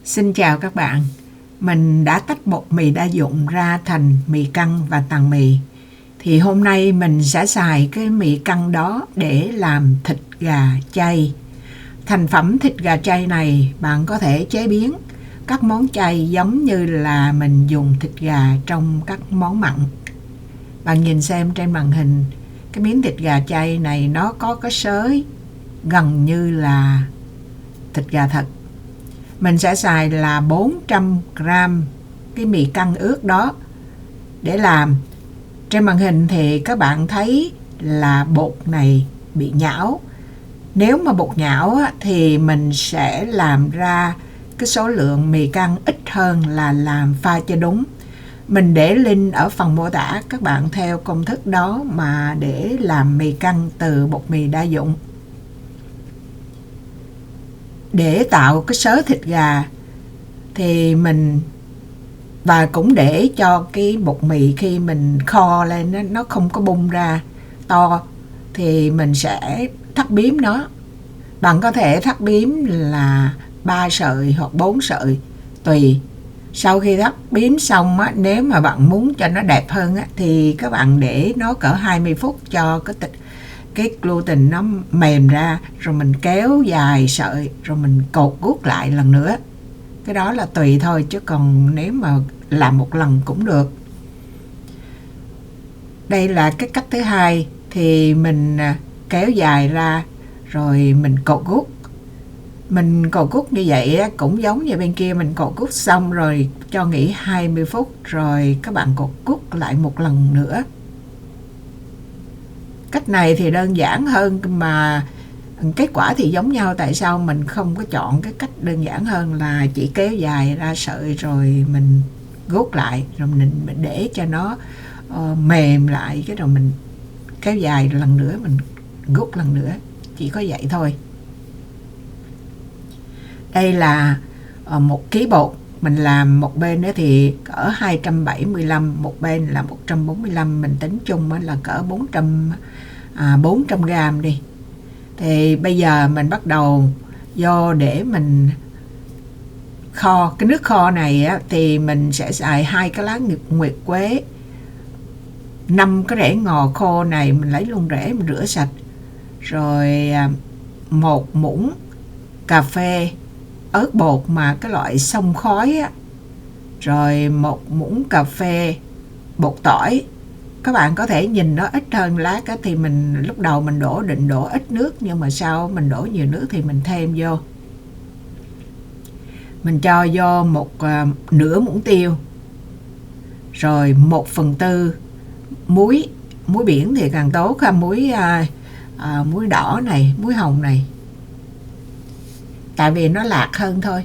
Xin chào các bạn. Mình đã tách bột mì đa dụng ra thành mì căn và tàn mì. Thì hôm nay mình sẽ xài cái mì căn đó để làm thịt gà chay. Thành phẩm thịt gà chay này bạn có thể chế biến các món chay giống như là mình dùng thịt gà trong các món mặn. Bạn nhìn xem trên màn hình, cái miếng thịt gà chay này nó có cái xới gần như là thịt gà thật. Mình sẽ xài là 400 gram cái mì căn ướt đó để làm. Trên màn hình thì các bạn thấy là bột này bị nhão. Nếu mà bột nhão thì mình sẽ làm ra cái số lượng mì căn ít hơn là làm pha cho đúng. Mình để link ở phần mô tả, các bạn theo công thức đó mà để làm mì căn từ bột mì đa dụng. Để tạo cái xớ thịt gà thì mình và cũng để cho cái bột mì khi mình kho lên nó không có bung ra to thì mình sẽ thắt bím nó. Bạn có thể thắt bím là 3 sợi hoặc 4 sợi tùy. Sau khi thắt bím xong nếu mà bạn muốn cho nó đẹp hơn thì các bạn để nó cỡ 20 phút cho cái gluten nó mềm ra, rồi mình kéo dài sợi rồi mình cột guốc lại lần nữa. Cái đó là tùy thôi, chứ còn nếu mà làm một lần cũng được. Đây là cái cách thứ hai, thì mình kéo dài ra rồi mình cột guốc. Mình cột guốc như vậy cũng giống như bên kia, mình cột guốc xong rồi cho nghỉ 20 phút rồi các bạn cột guốc lại một lần nữa. Cách này thì đơn giản hơn mà kết quả thì giống nhau. Tại sao mình không có chọn cái cách đơn giản hơn là chỉ kéo dài ra sợi rồi mình guốc lại, rồi mình để cho nó mềm lại, cái rồi mình kéo dài lần nữa, mình guốc lần nữa. Chỉ có vậy thôi. Đây là 1 kg bột. Mình làm một bên đó thì cỡ 275, một bên là 145. Mình tính chung là cỡ 400 gram đi. Thì bây giờ mình bắt đầu vô để mình kho. Cái nước kho này thì mình sẽ xài 2 cái lá nguyệt quế, 5 cái rễ ngò khô này mình lấy luôn rễ, mình rửa sạch, rồi 1 muỗng cà phê ớt bột mà cái loại xông khói rồi 1 muỗng cà phê bột tỏi. Các bạn có thể nhìn nó ít hơn lát thì mình lúc đầu mình định đổ ít nước, nhưng mà sau mình đổ nhiều nước thì mình thêm vô. Mình cho vô nửa muỗng tiêu, rồi 1/4 muối biển thì càng tốt ha, muối đỏ này, muối hồng này, tại vì nó lạc hơn thôi,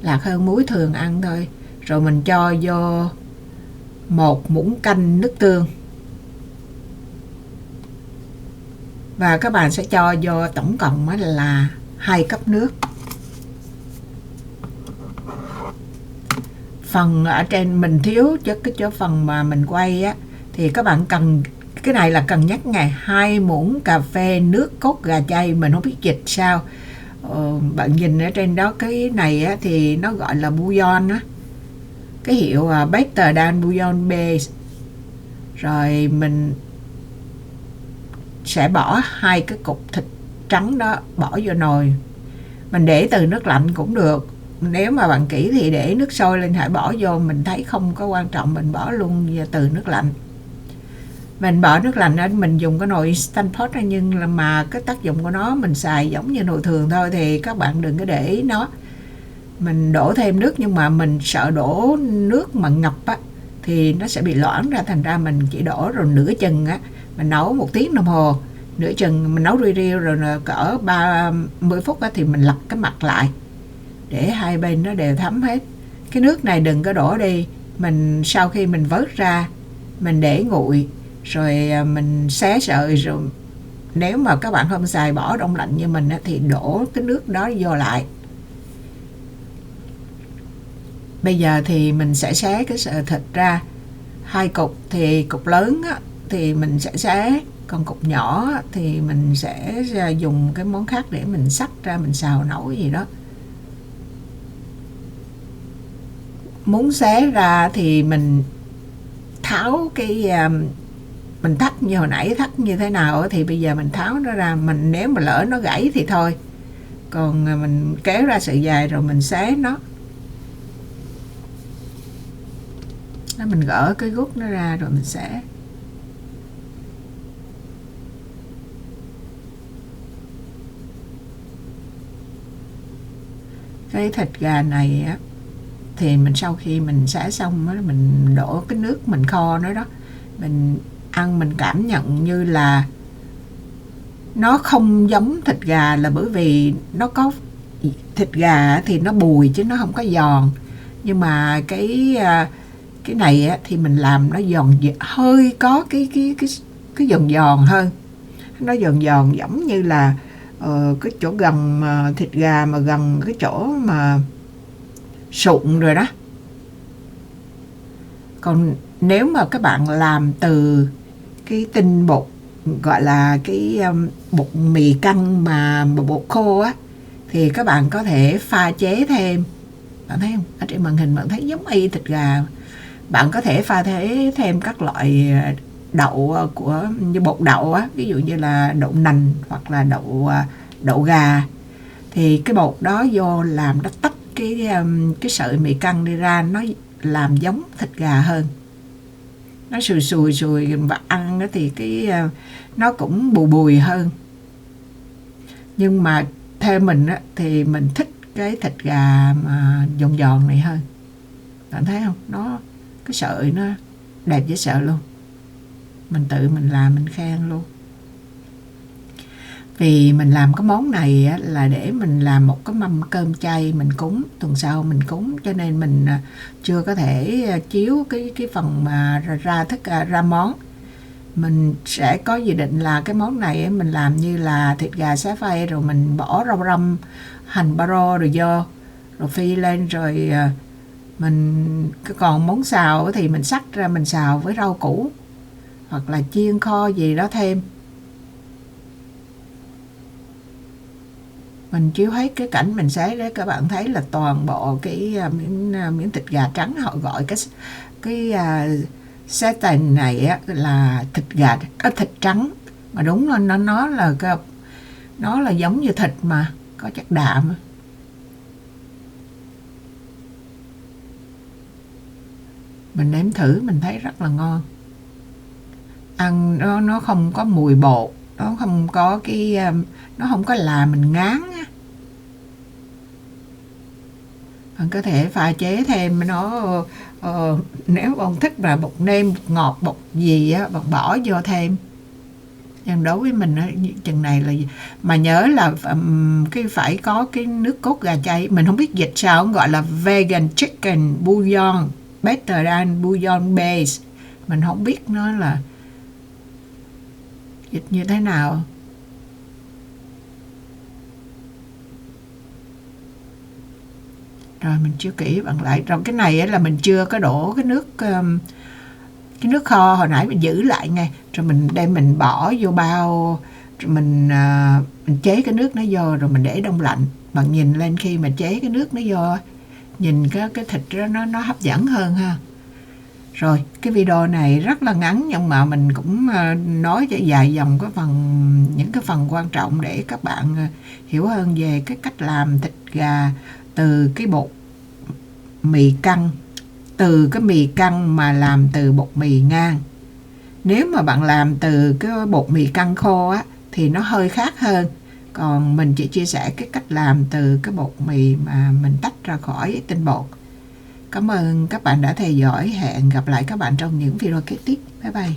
lạc hơn muối thường ăn thôi. Rồi mình cho vô 1 muỗng canh nước tương, và các bạn sẽ cho vô tổng cộng là 2 cốc nước. Phần ở trên mình thiếu cho phần mà mình quay thì các bạn cần, cái này là cần nhắc ngày 2 muỗng cà phê nước cốt gà chay. Mình không biết dịch sao. Bạn nhìn ở trên đó, cái này thì nó gọi là bouillon cái hiệu Better Than Bouillon Base. Rồi mình sẽ bỏ 2 cái cục thịt trắng đó bỏ vô nồi. Mình để từ nước lạnh cũng được, nếu mà bạn kỹ thì để nước sôi lên hãy bỏ vô. Mình thấy không có quan trọng, mình bỏ luôn từ nước lạnh. Mình bỏ nước lạnh mình dùng cái nồi Instant Pot nhưng mà cái tác dụng của nó mình xài giống như nồi thường thôi, thì các bạn đừng có để ý nó. Mình đổ thêm nước, nhưng mà mình sợ đổ nước mà ngập thì nó sẽ bị loãng ra, thành ra mình chỉ đổ rồi nửa chừng mình nấu 1 tiếng đồng hồ, nửa chừng mình nấu riu rồi cỡ 30 phút thì mình lật cái mặt lại để hai bên nó đều thấm hết. Cái nước này đừng có đổ đi. Mình sau khi mình vớt ra mình để nguội, rồi mình xé sợi, rồi nếu mà các bạn không xài bỏ đông lạnh như mình thì đổ cái nước đó vô lại. Bây giờ thì mình sẽ xé cái sợi thịt ra 2 cục, thì cục lớn thì mình sẽ xé, còn cục nhỏ thì mình sẽ dùng cái món khác để mình xắt ra mình xào nấu gì đó. muốn xé ra thì mình tháo cái mình thắt như hồi nãy, thắt như thế nào thì bây giờ mình tháo nó ra. Mình nếu mà lỡ nó gãy thì thôi, còn mình kéo ra sợi dài rồi mình xé nó. Mình gỡ cái gút nó ra rồi mình xé. Cái thịt gà này á thì mình sau khi mình xả xong á, mình đổ cái nước mình kho nó đó, mình ăn mình cảm nhận như là nó không giống thịt gà, là bởi vì nó có thịt gà thì nó bùi chứ nó không có giòn. Nhưng mà cái này á, thì mình làm nó giòn, hơi có cái giòn giòn hơn. Nó giòn giòn giống như là cái chỗ gần thịt gà mà gần cái chỗ mà sụn rồi đó. Còn nếu mà các bạn làm từ cái tinh bột, gọi là cái bột mì căng mà bột khô á, thì các bạn có thể pha chế thêm. Bạn thấy không? Ở trên màn hình bạn thấy giống y thịt gà. Bạn có thể pha thế thêm các loại đậu như bột đậu á, ví dụ như là đậu nành hoặc là đậu gà. Thì cái bột đó vô làm nó tách cái sợi mì căng đi ra, nó làm giống thịt gà hơn. Nó sùi và ăn thì nó cũng bùi hơn. Nhưng mà theo mình á, thì mình thích cái thịt gà mà giòn giòn này hơn. Bạn thấy không? Cái sợi nó đẹp dễ sợ luôn. Mình tự mình làm mình khen luôn. Vì mình làm cái món này á, là để mình làm một cái mâm cơm chay mình cúng, tuần sau mình cúng, cho nên mình chưa có thể chiếu cái phần mà ra món. Mình sẽ có dự định là cái món này mình làm như là thịt gà xá phay, rồi mình bỏ rau răm, hành baro rồi vô, rồi phi lên, rồi mình còn món xào thì mình xắt ra mình xào với rau củ hoặc là chiên kho gì đó thêm. Mình chiếu hết cái cảnh mình xé đấy, các bạn thấy là toàn bộ cái miếng thịt gà trắng. Họ gọi cái seitan này á, là thịt trắng, mà đúng là nó là giống như thịt mà có chất đạm. Mình nếm thử mình thấy rất là ngon. Ăn nó không có mùi bột, nó không có nó không có làm mình ngán á. Bạn có thể pha chế thêm nó, nếu bạn thích là bột nêm, bột ngọt, bột gì á, bạn bỏ vô thêm. Nhưng đối với mình chừng này là, mà nhớ là phải có cái nước cốt gà chay. Mình không biết dịch sao, gọi là vegan chicken bouillon, better than bouillon base. Mình không biết nó là dịch như thế nào. Rồi mình chiếu kỹ bạn lại. Rồi cái này là mình chưa có đổ cái nước kho hồi nãy mình giữ lại ngay. Rồi mình đem mình bỏ vô bao, rồi mình chế cái nước nó vô, rồi mình để đông lạnh. Bạn nhìn lên khi mà chế cái nước nó vô, nhìn cái thịt đó nó hấp dẫn hơn ha. Rồi cái video này rất là ngắn, nhưng mà mình cũng nói cho dài dòng những cái phần quan trọng để các bạn hiểu hơn về cái cách làm thịt gà từ cái bột mì căng, từ cái mì căng mà làm từ bột mì ngang. Nếu mà bạn làm từ cái bột mì căng khô á thì nó hơi khác hơn. Còn mình chỉ chia sẻ cái cách làm từ cái bột mì mà mình tách ra khỏi tinh bột. Cảm ơn các bạn đã theo dõi. Hẹn gặp lại các bạn trong những video kế tiếp. Bye bye.